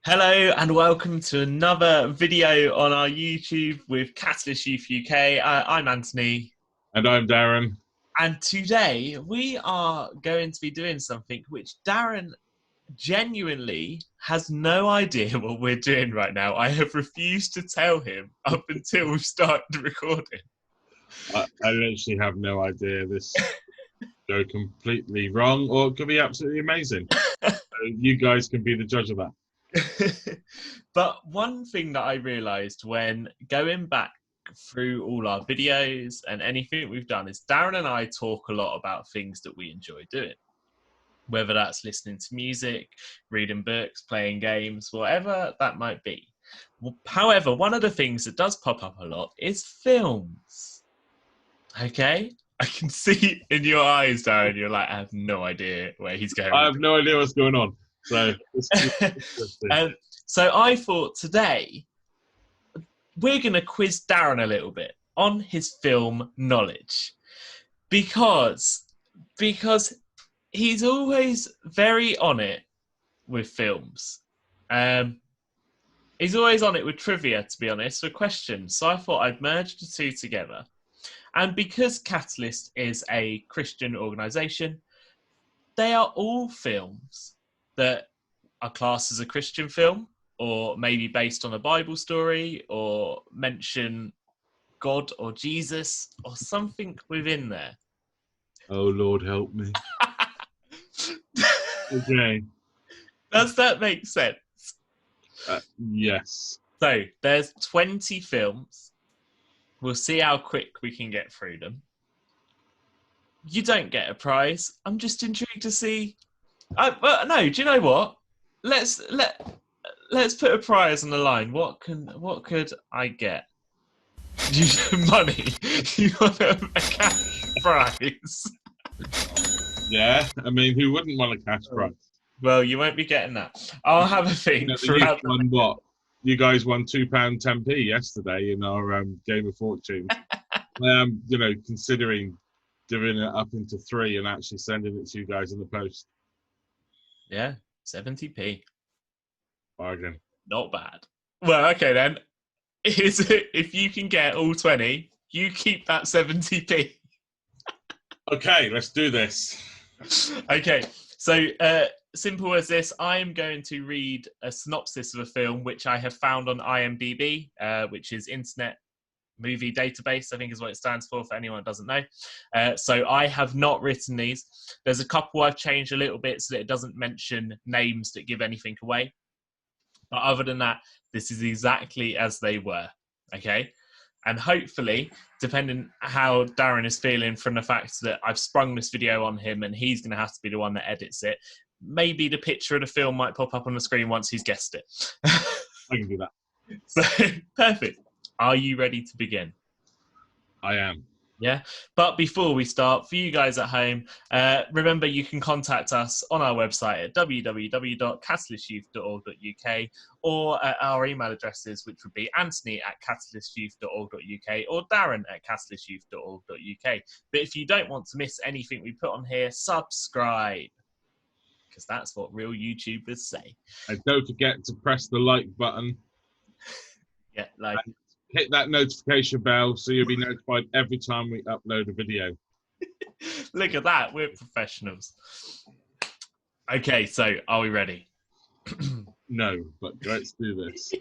Hello and welcome to another video on our YouTube with Catalyst Youth UK. I'm Antony. And I'm Darren. And today we are going to be doing something which Darren genuinely has no idea what we're doing right now. I have refused to tell him up until we've started recording. I literally have no idea. This could go completely wrong or it could be absolutely amazing. So you guys can be the judge of that. But one thing that I realised when going back through all our videos and anything we've done is Darren and I talk a lot about things that we enjoy doing. Whether that's listening to music, reading books, playing games, whatever that might be. However, one of the things that does pop up a lot is films. Okay? I can see in your eyes, Darren, you're like, I have no idea where he's going. I have no idea what's going on. So, so I thought today we're going to quiz Darren a little bit on his film knowledge because he's always very on it with films. He's always on it with trivia, to be honest, for questions. So I thought I'd merge the two together. And because Catalyst is a Christian organisation, they are all films that are classed as a Christian film or maybe based on a Bible story or mention God or Jesus or something within there. oh, Lord, help me. Okay. Does that make sense? Yes. So there's 20 films. We'll see how quick we can get through them. You don't get a prize. I'm just intrigued to see. No, do you know what? Let's put a prize on the line. What could I get? Money. You want a cash prize? Yeah. I mean, who wouldn't want a cash prize? Well, you won't be getting that. I'll have a think. You guys won £2.10p yesterday in our Game of Fortune. Considering doing it up into 3 and actually sending it to you guys in the post. Yeah, 70p. Bargain. Not bad. Well, okay then. If you can get all 20, you keep that 70p. Okay, let's do this. Okay, so simple as this, I am going to read a synopsis of a film which I have found on IMDb, which is Internet Movie Database, I think is what it stands for anyone that doesn't know. So I have not written these. There's a couple I've changed a little bit so that it doesn't mention names that give anything away. But other than that, this is exactly as they were, okay? And hopefully, depending how Darren is feeling from the fact that I've sprung this video on him and he's going to have to be the one that edits it, maybe the picture of the film might pop up on the screen once he's guessed it. I can do that. So, perfect. Are you ready to begin? I am. Yeah. But before we start, for you guys at home, remember you can contact us on our website at www.catalystyouth.org.uk or our email addresses, which would be Antony@catalystyouth.org.uk or Darren@catalystyouth.org.uk. But if you don't want to miss anything we put on here, subscribe, because that's what real YouTubers say. And don't forget to press the like button. Yeah, like. Hit that notification bell so you'll be notified every time we upload a video. Look at that, we're professionals. Okay, so are we ready? No, but let's do this.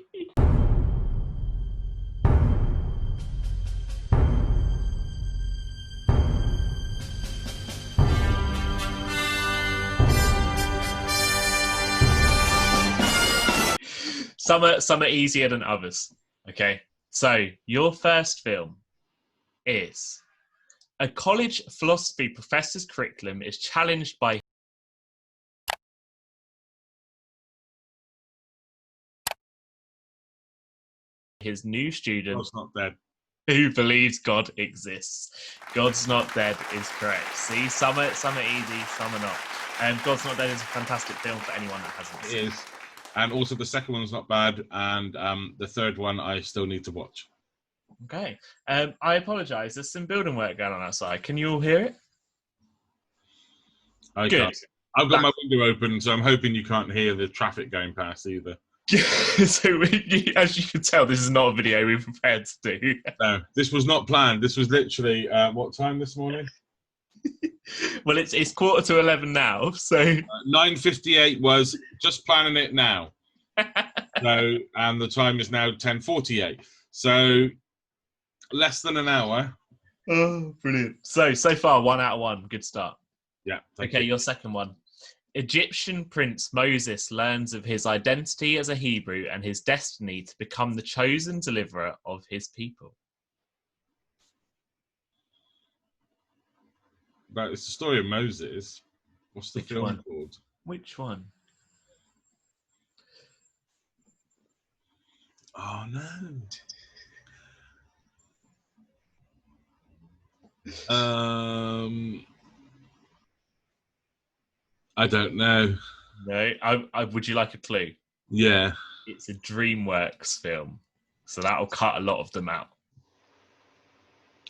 Some are easier than others, okay? So, your first film is a college philosophy professor's curriculum is challenged by his new student God's not dead. Who believes God exists. God's Not Dead is correct. See, some are easy, some are not. God's Not Dead is a fantastic film for anyone that hasn't seen it. It is. And also the second one's not bad, and the third one I still need to watch. Okay. I apologise. There's some building work going on outside. Can you all hear it? I Good. can't. I've got my window open, so I'm hoping you can't hear the traffic going past either. So, as you can tell, this is not a video we prepared to do. No, this was not planned. This was literally what time this morning? Well, it's 11:15 now, so 9:58 was just planning it now. So, and the time is now 10:48. So, less than an hour. oh, brilliant. So far, 1 out of 1. Good start. Yeah. Okay, your second one. Egyptian prince Moses learns of his identity as a Hebrew and his destiny to become the chosen deliverer of his people. But it's the story of Moses. What's the Which film one? called? Which one? Oh no. I don't know. No, would you like a clue? Yeah. It's a DreamWorks film, so that'll cut a lot of them out.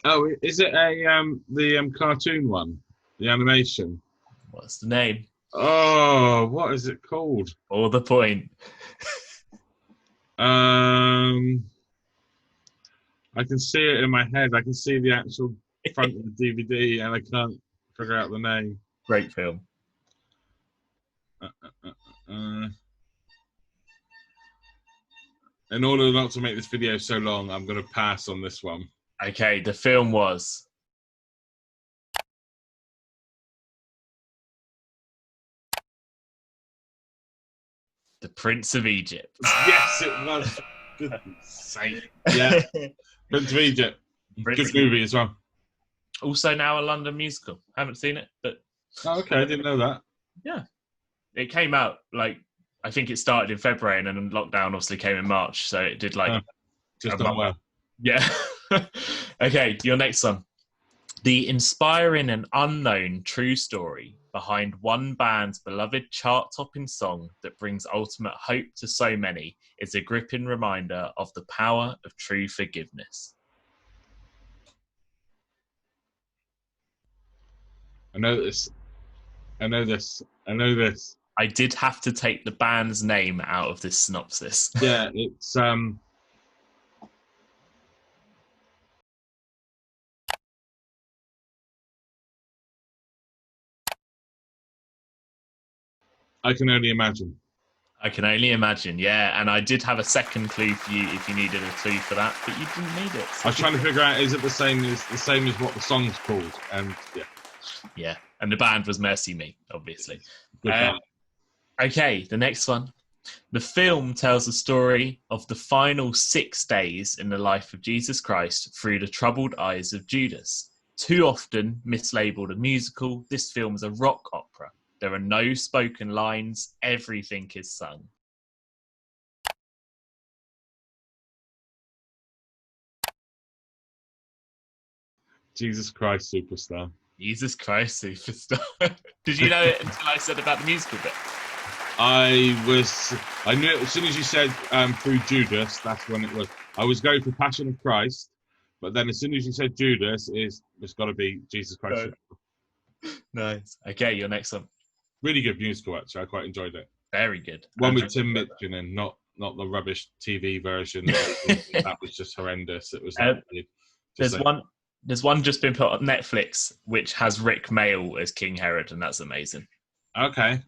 Oh, is it the cartoon one, the animation? What's the name? Oh, what is it called? Or the point? I can see it in my head. I can see the actual front of the DVD, and I can't figure out the name. Great film. In order not to make this video so long, I'm going to pass on this one. Okay, the film was The Prince of Egypt. Yes, it was. Goodness sake. Yeah, Prince of Egypt. Good movie as well. Also now a London musical. Haven't seen it, but Oh, okay, I didn't know that. Yeah. It came out, I think it started in February and then lockdown obviously came in March. So it did just done well. Yeah. Okay, your next one. The inspiring and unknown true story behind one band's beloved chart-topping song that brings ultimate hope to so many is a gripping reminder of the power of true forgiveness. I know this. I did have to take the band's name out of this synopsis. Yeah, it's I can only imagine. I can only imagine, yeah. And I did have a second clue for you if you needed a clue for that, but you didn't need it. I was trying to figure out, is it the same as what the song's called? And yeah. Yeah, and the band was Mercy Me, obviously. Good Okay, the next one. The film tells the story of the final 6 days in the life of Jesus Christ through the troubled eyes of Judas. Too often mislabeled a musical, this film is a rock opera. There are no spoken lines, everything is sung. Jesus Christ Superstar. Jesus Christ Superstar. Did you know it until I said about the musical bit? I knew it as soon as you said through Judas, that's when it was. I was going for Passion of Christ, but then as soon as you said Judas, it's got to be Jesus Christ. No. Nice. Okay, your next one. Really good musical, actually. I quite enjoyed it. Very good. One with Tim Minchin and not the rubbish TV version. That was just horrendous. It was. There's one just been put on Netflix which has Rick Mayall as King Herod, and that's amazing. Okay.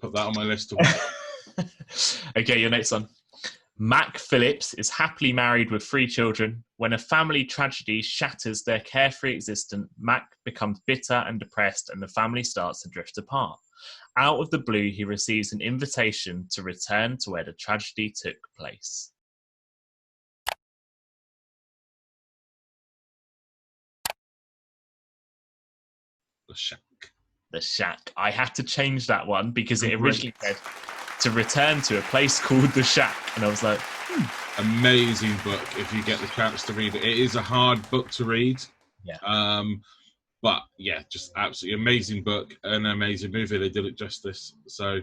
Put that on my list to watch. Okay, your next one. Mac Phillips is happily married with 3 children. When a family tragedy shatters their carefree existence, Mac becomes bitter and depressed and the family starts to drift apart. Out of the blue, he receives an invitation to return to where the tragedy took place. The Shack. The Shack. I had to change that one because it originally said to return to a place called The Shack. And I was like, Amazing book if you get the chance to read it. It is a hard book to read. Yeah. But yeah, just absolutely amazing book, an amazing movie. They did it justice. So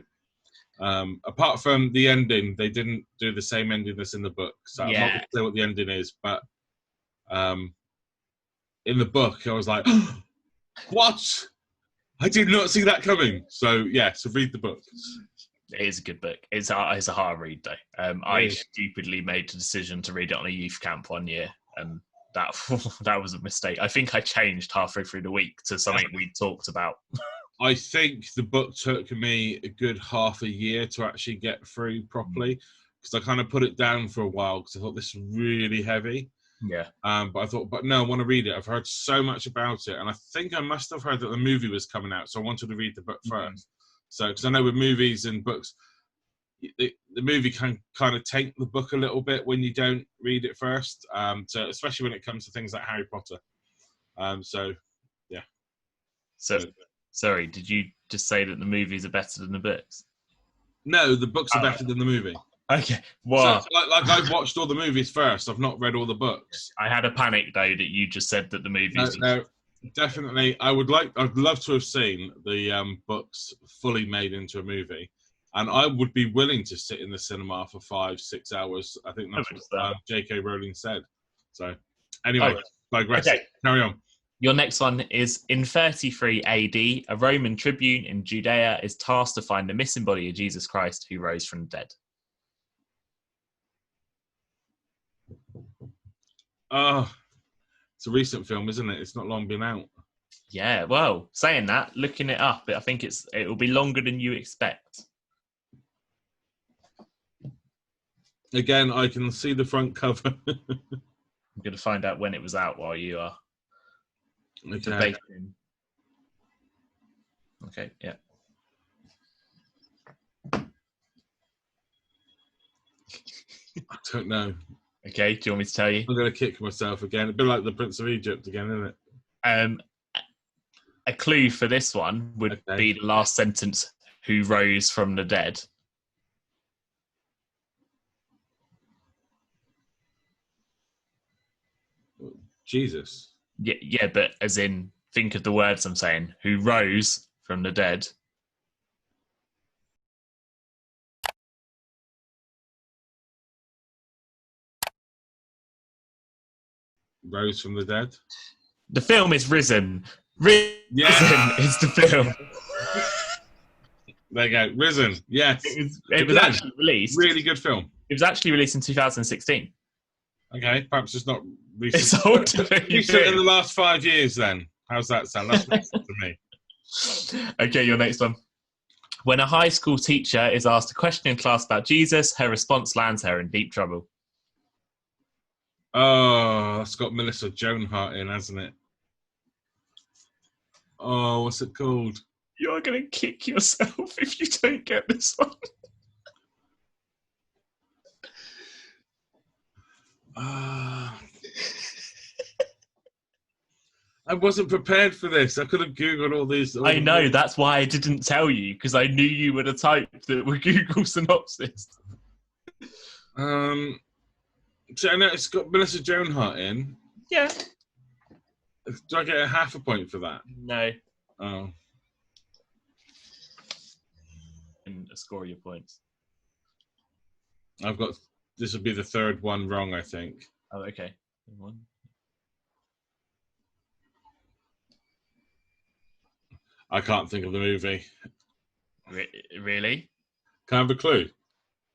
apart from the ending, they didn't do the same ending as in the book. So I'm not going to say what the ending is, but in the book, I was like, what? I did not see that coming. So yeah, so read the book. It is a good book. It's a hard read though. I stupidly made the decision to read it on a youth camp one year, and that that was a mistake. I think I changed halfway through the week to something we talked about. I think the book took me a good half a year to actually get through properly, because I kind of put it down for a while because I thought this was really heavy. Yeah. But I thought, but no, I want to read it. I've heard so much about it, and I think I must have heard that the movie was coming out, so I wanted to read the book first. So, because I know with movies and books, the movie can kind of taint the book a little bit when you don't read it first. So, especially when it comes to things like Harry Potter. So, yeah. So, sorry, did you just say that the movies are better than the books? No, the books are better than the movie. Okay. Wow. So, like I've watched all the movies first. I've not read all the books. I had a panic though that you just said that the movies. No, definitely. I'd love to have seen the books fully made into a movie, and I would be willing to sit in the cinema for 5-6 hours. I think that's what J.K. Rowling said. So, anyway, digress. Okay. Carry on. Your next one is, in 33 AD, a Roman tribune in Judea is tasked to find the missing body of Jesus Christ who rose from the dead. Oh, it's a recent film, isn't it? It's not long been out. Yeah, well, saying that, looking it up, I think it will be longer than you expect. Again, I can see the front cover. I'm going to find out when it was out while you are debating. Okay, yeah. I don't know. Okay, do you want me to tell you? I'm going to kick myself again. A bit like the Prince of Egypt again, isn't it? A clue for this one would be the last sentence, who rose from the dead. Jesus. Yeah, but as in, think of the words I'm saying. Who rose from the dead. Rose from the dead? The film is Risen. Risen is the film. There you go. Risen. Yes. It was actually released. Really good film. It was actually released in 2016. Okay, perhaps it's not recent. It's old. Recent in the last 5 years then. How's that sound? That's recent to me. Okay, your next one. When a high school teacher is asked a question in class about Jesus, her response lands her in deep trouble. Oh, that's got Melissa Joan Hart in, hasn't it? Oh, what's it called? You're going to kick yourself if you don't get this one. I wasn't prepared for this. I could have Googled all these. I know, that's why I didn't tell you, because I knew you were the type that would Google synopsis. So I know it's got Melissa Joan Hart in. Yeah. Do I get a half a point for that? No. Oh. And score your points. I've got. This will be the third one wrong, I think. Oh, okay. One. I can't think of the movie. Really? Can I have a clue?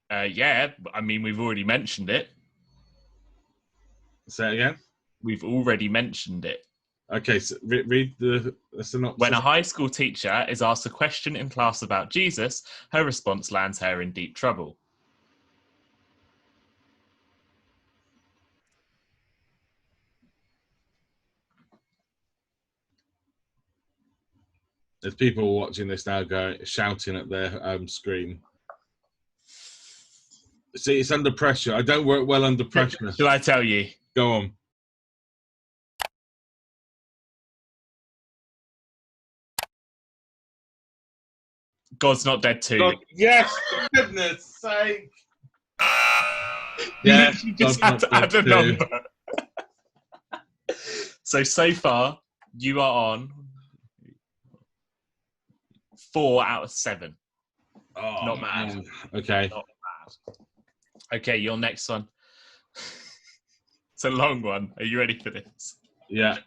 Yeah. I mean, we've already mentioned it. Say it again. We've already mentioned it. Okay, so read the synopsis. When a high school teacher is asked a question in class about Jesus, her response lands her in deep trouble. There's people watching this now shouting at their screen. See, it's under pressure. I don't work well under pressure. Shall I tell you? Go on. God's Not Dead 2. Yes, for goodness sake. Yes, you just had to add a number. So far, you are on 4 out of 7. Oh, not bad. Okay. Not bad. Okay, your next one. It's a long one. Are you ready for this? Yeah.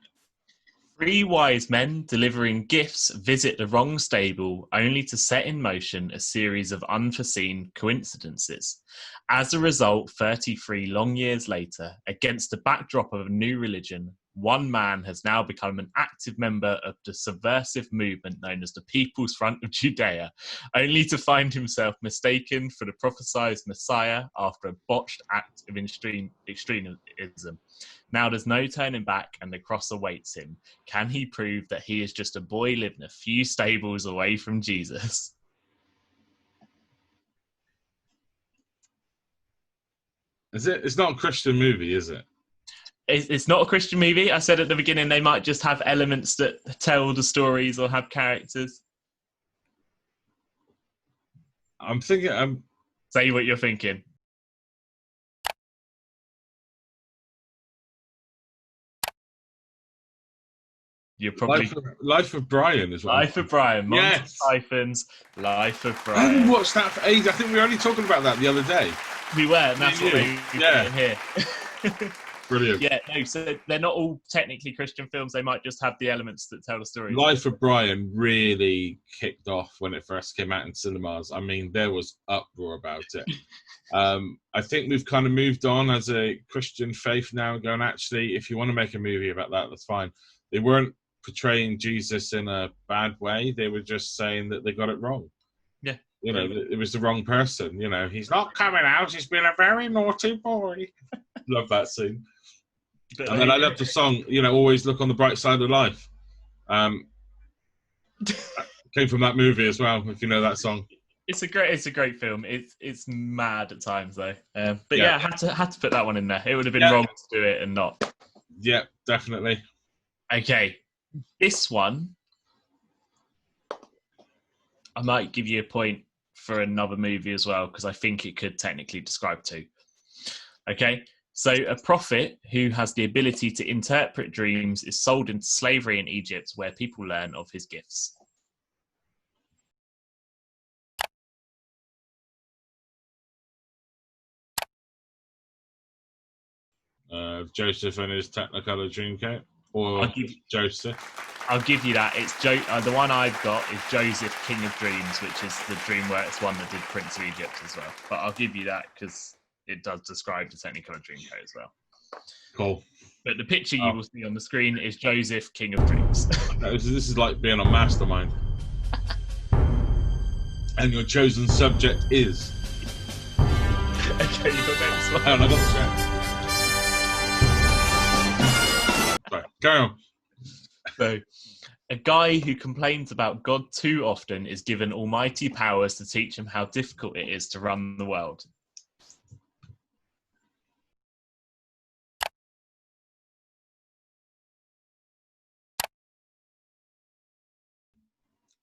Three wise men delivering gifts visit the wrong stable only to set in motion a series of unforeseen coincidences. As a result, 33 long years later, against the backdrop of a new religion, one man has now become an active member of the subversive movement known as the People's Front of Judea, only to find himself mistaken for the prophesied Messiah after a botched act of extremism. Now there's no turning back and the cross awaits him. Can he prove that he is just a boy living a few stables away from Jesus? Is it? It's not a Christian movie, is it? It's not a Christian movie. I said at the beginning they might just have elements that tell the stories or have characters. I'm thinking. Say what you're thinking. You're probably Life of Brian is what Life of Brian. Yes. Typhon's Life of Brian. I haven't watched that for ages. I think we were only talking about that the other day. We were, and that's what they put in here. Brilliant. Yeah, no, so they're not all technically Christian films. They might just have the elements that tell the story. Life of Brian really kicked off when it first came out in cinemas. I mean, there was uproar about it. I think we've kind of moved on as a Christian faith now and going, actually, if you want to make a movie about that, that's fine. They weren't portraying Jesus in a bad way. They were just saying that they got it wrong. Yeah. You know, it was the wrong person. You know, he's not coming out. He's been a very naughty boy. Love that scene. And then I love the song, you know, always look on the bright side of life. Came from that movie as well, if you know that song. It's a great film. It's mad at times though. But yeah, I had to put that one in there. It would have been wrong to do it and not. Yeah, definitely. Okay, this one I might give you a point for another movie as well because I think it could technically describe two. Okay. So a prophet who has the ability to interpret dreams is sold into slavery in Egypt where people learn of his gifts. Joseph and his Technicolor Dreamcoat, or Joseph. I'll give you that. It's the one I've got is Joseph, King of Dreams, which is the DreamWorks one that did Prince of Egypt as well. But I'll give you that because it does describe the Technicolor Dreamcoat as well. Cool. But the picture you will see on the screen is Joseph, King of Dreams. This is like being on Mastermind. And your chosen subject is. Okay, you've got next one. I got the chat. Right, carry on. So, a guy who complains about God too often is given almighty powers to teach him how difficult it is to run the world.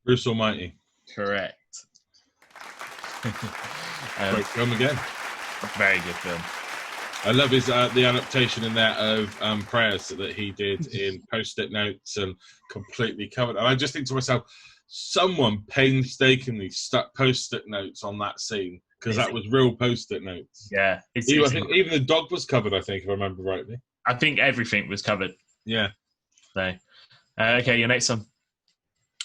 Bruce Almighty. Correct. Great film again. Very good film. I love his the adaptation in there of prayers that he did in post-it notes and completely covered. And I just think to myself, someone painstakingly stuck post-it notes on that scene because that was real post-it notes. Yeah. I think even the dog was covered, I think, if I remember rightly. I think everything was covered. Yeah. So, okay, your next one.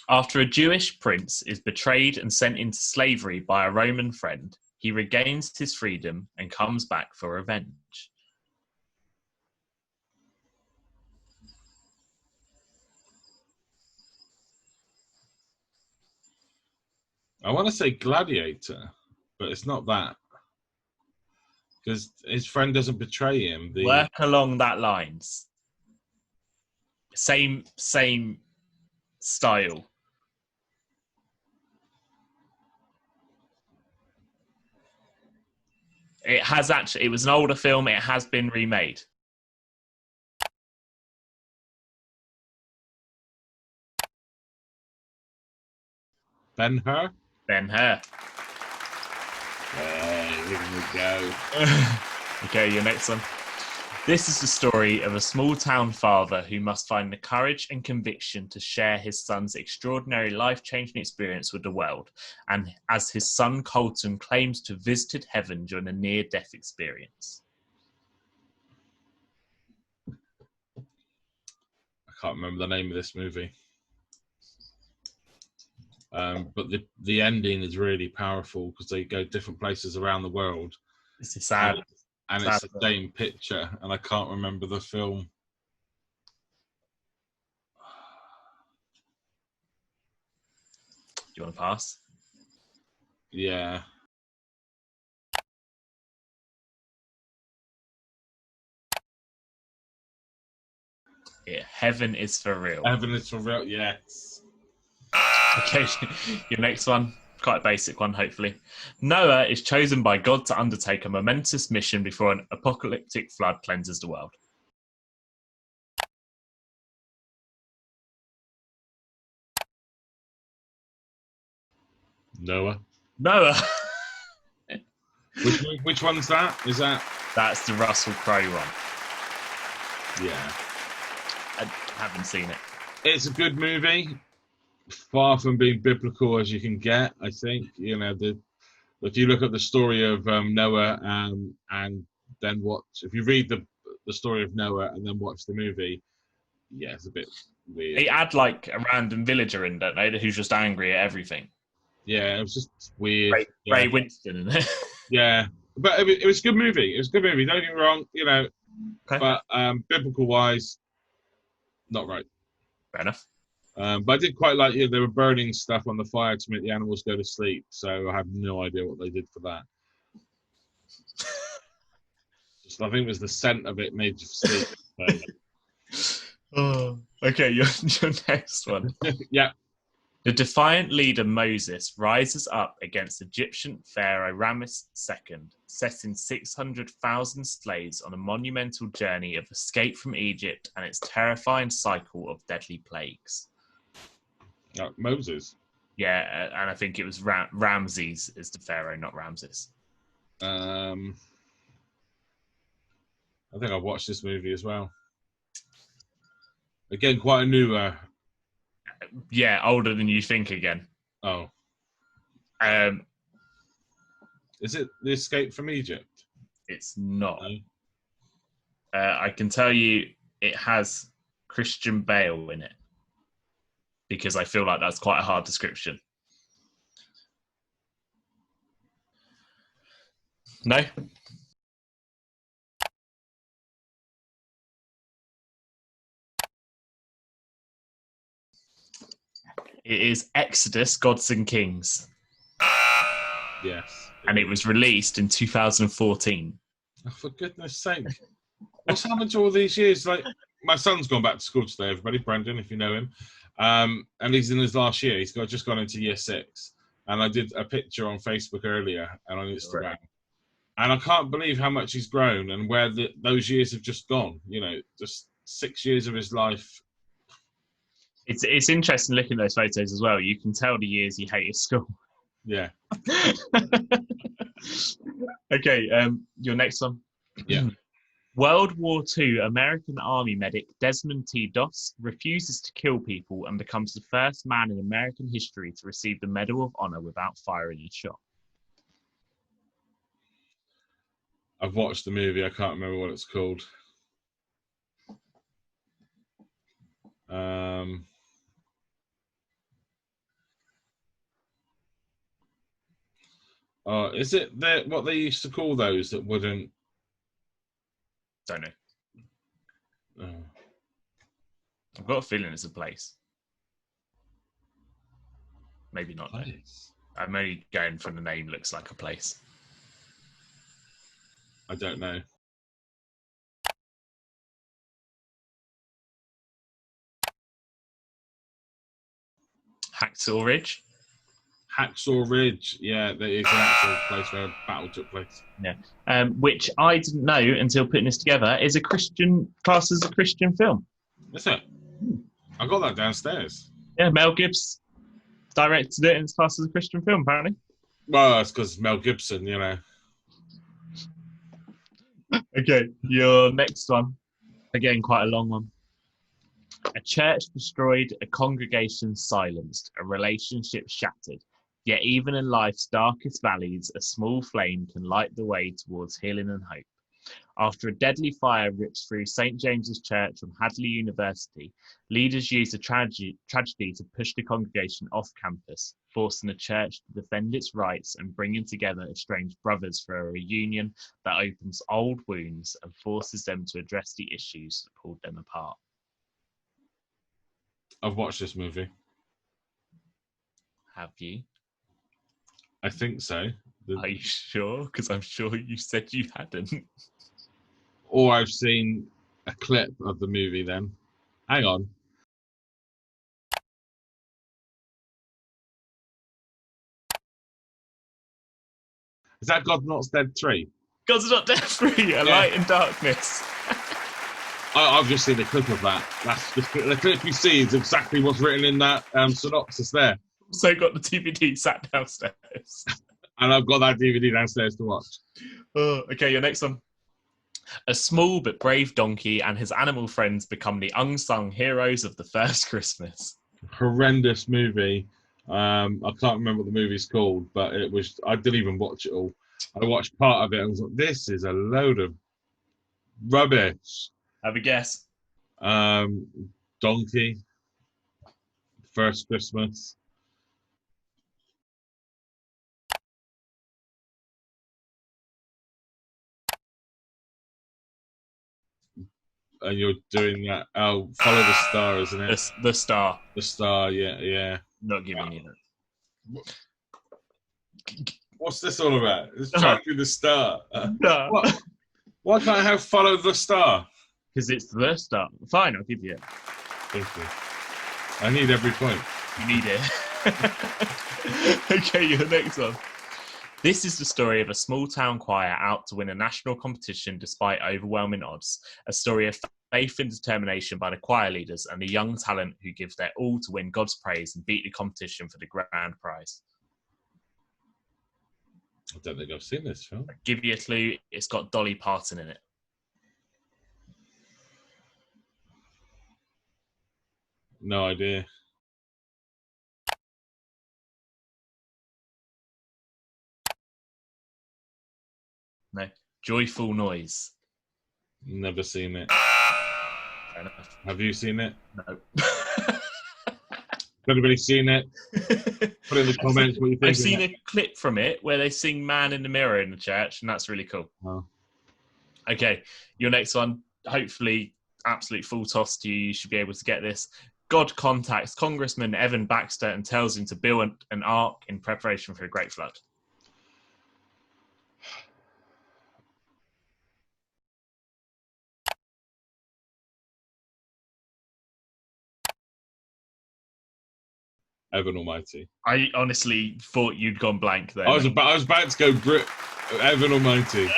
After a Jewish prince is betrayed and sent into slavery by a Roman friend, he regains his freedom and comes back for revenge. I want to say Gladiator, but it's not that. Because his friend doesn't betray him. Work along that lines. Same style. It was an older film. It has been remade. Ben-Hur? Ben-Hur. Here we go. Okay, your next one. This is the story of a small-town father who must find the courage and conviction to share his son's extraordinary life-changing experience with the world, and as his son Colton claims to have visited heaven during a near-death experience. I can't remember the name of this movie. But the ending is really powerful because they go different places around the world. It's a sad, and sad it's the same picture, and I can't remember the film. Do you want to pass? Yeah. Yeah, Heaven is for Real. Heaven is for Real, yes. Okay, your next one, quite a basic one, hopefully. Noah is chosen by God to undertake a momentous mission before an apocalyptic flood cleanses the world. Noah. Which one's that? Is that? That's the Russell Crowe one. Yeah. I haven't seen it. It's a good movie. Far from being biblical as you can get, I think. You know, if you look at the story of Noah and then watch, if you read the story of Noah and then watch the movie, yeah, it's a bit weird. They add like a random villager in, don't they, who's just angry at everything. Yeah, it was just weird. Ray Winston, isn't it? Yeah, but it was a good movie. It was a good movie. Don't get me wrong, you know. Okay. But biblical wise, not right. Fair enough. But I did quite like, they were burning stuff on the fire to make the animals go to sleep. So I have no idea what they did for that. I think it was the scent of it made you sleep. Oh, okay, your next one. Yeah. The defiant leader Moses rises up against Egyptian Pharaoh Ramses II, setting 600,000 slaves on a monumental journey of escape from Egypt and its terrifying cycle of deadly plagues. Moses? Yeah, and I think it was Ramses is the Pharaoh, not Ramses. I think I've watched this movie as well. Again, quite a new... Yeah, older than you think again. Oh. Is it The Escape from Egypt? It's not. No. I can tell you it has Christian Bale in it because I feel like that's quite a hard description. No? It is Exodus, Gods and Kings. Yes. And it was released in 2014. Oh, for goodness sake. What's happened to all these years? Like, my son's gone back to school today, everybody, Brandon, if you know him. And he's in his last year. He's just gone into year 6. And I did a picture on Facebook earlier and on Instagram. Right. And I can't believe how much he's grown and where those years have just gone. You know, just 6 years of his life. It's interesting looking at those photos as well. You can tell the years he hated school. Yeah. Okay, your next one. Yeah. World War II American Army medic Desmond T. Doss refuses to kill people and becomes the first man in American history to receive the Medal of Honor without firing a shot. I've watched the movie. I can't remember what it's called. Is it what they used to call those that wouldn't? Don't know. Oh. I've got a feeling it's a place. Maybe not. Place. I'm only going from the name. Looks like a place. I don't know. Hacksaw Ridge. Hacksaw Ridge, yeah, that is an actual place where a battle took place. Yeah, which I didn't know until putting this together is a Christian class as a Christian film. Is it? I got that downstairs. Yeah, Mel Gibbs directed it and it's classed as a Christian film, apparently. Well, that's because Mel Gibson, you know. Okay, your next one. Again, quite a long one. A church destroyed, a congregation silenced, a relationship shattered. Yet even in life's darkest valleys, a small flame can light the way towards healing and hope. After a deadly fire rips through St. James's Church from Hadley University, leaders used the tragedy to push the congregation off campus, forcing the church to defend its rights and bringing together estranged brothers for a reunion that opens old wounds and forces them to address the issues that pulled them apart. I've watched this movie. Have you? I think so. Are you sure? Because I'm sure you said you hadn't. Or I've seen a clip of the movie then. Hang on. Is that God Not Dead 3? God's Not Dead 3, A Light in Darkness. I've just seen a clip of that. That's the clip you see is exactly what's written in that synopsis there. Also got the DVD sat downstairs. And I've got that DVD downstairs to watch. Oh, okay, your next one. A small but brave donkey and his animal friends become the unsung heroes of the first Christmas. Horrendous movie. I can't remember what the movie's called, but it was. I didn't even watch it all. I watched part of it and was like, "This is a load of rubbish." Have a guess. Donkey. First Christmas. And you're doing that. Oh, Follow the Star, isn't it? The Star. The Star, yeah. Not giving you that. What's this all about? It's trying to be the star. No. What? Why can't I have Follow the Star? Because it's the Star. Fine, I'll give you it. Thank you. I need every point. You need it. Okay, your next one. This is the story of a small town choir out to win a national competition despite overwhelming odds. A story of faith and determination by the choir leaders and the young talent who give their all to win God's praise and beat the competition for the grand prize. I don't think I've seen this film. I'll give you a clue. It's got Dolly Parton in it. No idea. No. Joyful Noise. Never seen it. Fair enough. Have you seen it? No. Has anybody seen it? Put in the comments what you think. I've seen a clip from it where they sing Man in the Mirror in the church, and that's really cool. Oh. Okay, your next one, hopefully absolute full toss to you. You should be able to get this. God contacts Congressman Evan Baxter and tells him to build an ark in preparation for a great flood. Evan Almighty. I honestly thought you'd gone blank there. I was about to go Evan Almighty.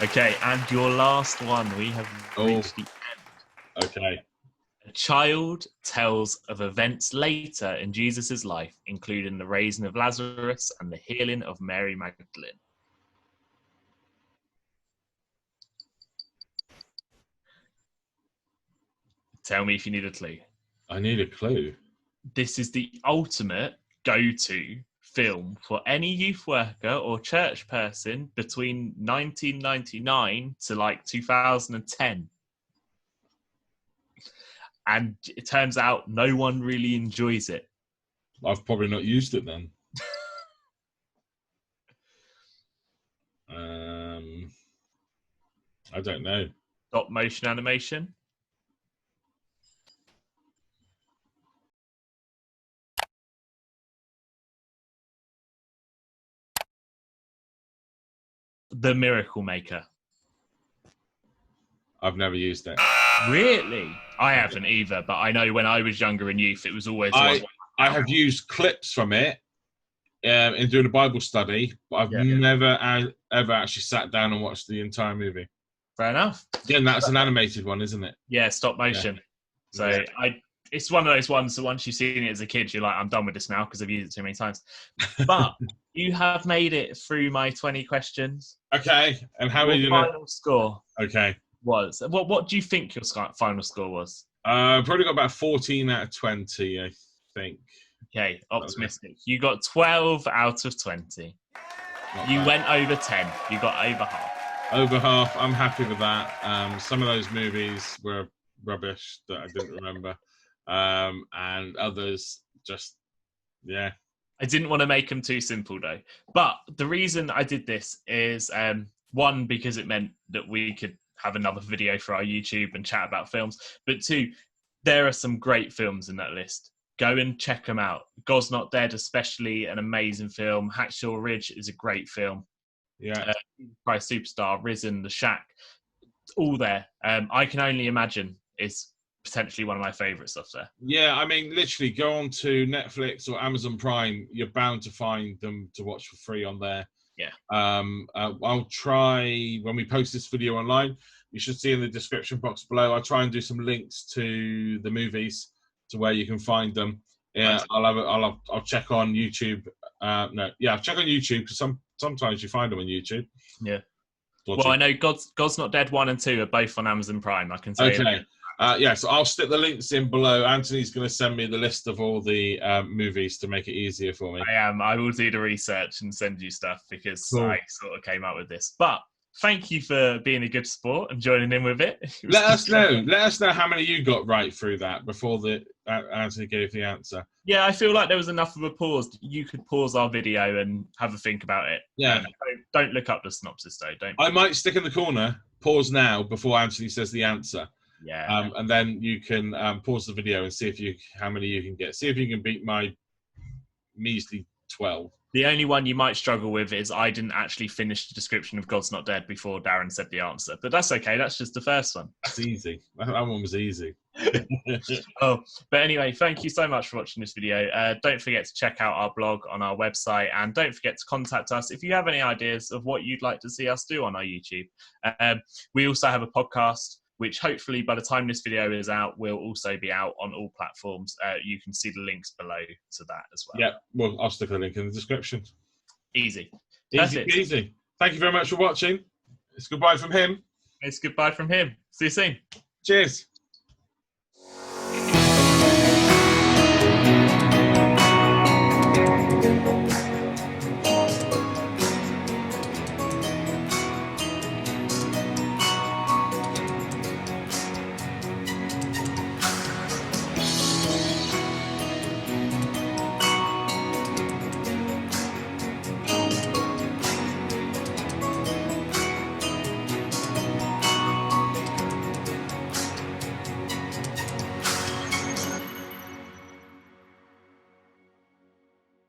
Okay, and your last one. We have reached the end. Okay. A child tells of events later in Jesus' life, including the raising of Lazarus and the healing of Mary Magdalene. Tell me if you need a clue. I need a clue. This is the ultimate go-to film for any youth worker or church person between 1999 to like 2010. And it turns out no one really enjoys it. I've probably not used it then. I don't know. Stop motion animation. The Miracle Maker. I've never used it. Really? I haven't either, but I know when I was younger in youth, it was always... I have used clips from it in doing a Bible study, but I've never ever actually sat down and watched the entire movie. Fair enough. Again, that's an animated one, isn't it? Yeah, stop motion. Yeah. So it's one of those ones that once you've seen it as a kid, you're like, I'm done with this now because I've used it too many times. But you have made it through my 20 questions. Okay, and how many? Your final score? Okay. Was what do you think your final score was? Probably got about 14 out of 20, I think. Okay, optimistic. You got 12 out of 20. Not You bad. went over 10. You got over half. Over half. I'm happy with that. Some of those movies were rubbish that I didn't remember, and others just, yeah. I didn't want to make them too simple though. But the reason I did this is one, because it meant that we could have another video for our YouTube and chat about films. But two, there are some great films in that list. Go and check them out. God's Not Dead, especially, an amazing film. Hacksaw Ridge is a great film. Yeah. Christ Superstar, Risen, The Shack, all there. I Can Only Imagine is potentially one of my favourite stuff there. Yeah, I mean, literally go on to Netflix or Amazon Prime. You're bound to find them to watch for free on there. Yeah. I'll try, when we post this video online, you should see in the description box below, I'll try and do some links to the movies to where you can find them. Yeah, nice. I'll check on YouTube. I'll check on YouTube, because sometimes you find them on YouTube. Yeah. Well, I know God's Not Dead 1 and 2 are both on Amazon Prime. I can say. Okay. So I'll stick the links in below. Anthony's going to send me the list of all the movies to make it easier for me. I will do the research and send you stuff, because cool. I sort of came up with this. But thank you for being a good sport and joining in with it. Let us know how many you got right through that before Anthony gave the answer. Yeah, I feel like there was enough of a pause. You could pause our video and have a think about it. Yeah. Don't look up the synopsis though. Don't. I might stick in the corner, pause now before Anthony says the answer. Yeah. And then you can pause the video and see how many you can get. See if you can beat my measly 12. The only one you might struggle with is I didn't actually finish the description of God's Not Dead before Darren said the answer. But that's okay. That's just the first one. That's easy. That one was easy. But anyway, thank you so much for watching this video. Don't forget to check out our blog on our website, and don't forget to contact us if you have any ideas of what you'd like to see us do on our YouTube. We also have a podcast, which hopefully by the time this video is out, will also be out on all platforms. You can see the links below to that as well. Yeah, well, I'll stick a link in the description. Easy. Easy. Thank you very much for watching. It's goodbye from him. It's goodbye from him. See you soon. Cheers.